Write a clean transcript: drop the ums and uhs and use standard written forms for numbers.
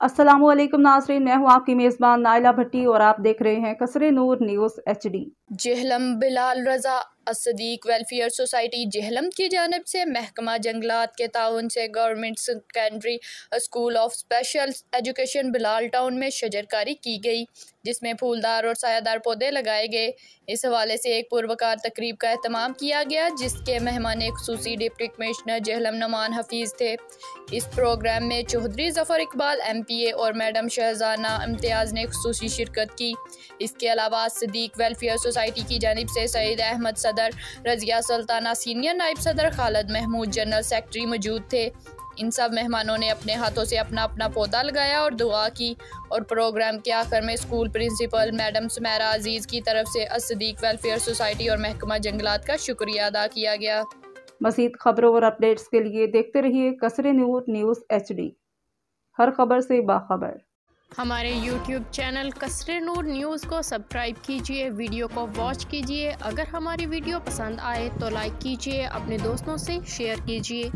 अस्सलामुअलैकुम नाज़रीन, मैं हूँ आपकी मेज़बान नाइला भट्टी और आप देख रहे हैं कसरे नूर न्यूज़ HD। जेहलम बिलाल रज़ा असदीक वेलफेयर सोसाइटी जेहलम की जानिब से महकमा जंगलात के ताउन से government secondary school of special education Bilal town में शजरकारी की गई, जिसमें फूलदार और सायादार पौधे लगाए गए। इस हवाले से एक पुरवकार तकरीब का एहतमाम किया गया, जिसके मेहमान खुसूसी डिप्टी कमिश्नर जेहलम नुमान हफीज़ थे। इस प्रोग्राम में चौधरी ज़फ़र इकबाल MPA और मैडम शहजाना इम्तियाज़ ने खुसूसी शिरकत की। इसके अलावा सदीक वेलफेयर सोसाइटी की जानिब से सईद अहमद सदर, रज़िया सुल्ताना सीनियर नायब सदर, खालिद महमूद जनरल सेक्रेटरी मौजूद थे। इन सब मेहमानों ने अपने हाथों से अपना अपना पौधा लगाया और दुआ की और प्रोग्राम के आखिर में स्कूल प्रिंसिपल मैडम सुमेरा अजीज़ की तरफ से असदीक वेलफेयर सोसाइटी और महकमा जंगलात का शुक्रिया अदा किया गया। मज़ीद खबरों और अपडेट्स के लिए देखते रहिए कसरे नूर न्यूज़ HD, हर खबर से बाखबर। हमारे YouTube चैनल कसरे नूर न्यूज़ को सब्सक्राइब कीजिए, वीडियो को वॉच कीजिए। अगर हमारी वीडियो पसंद आए तो लाइक कीजिए, अपने दोस्तों से शेयर कीजिए।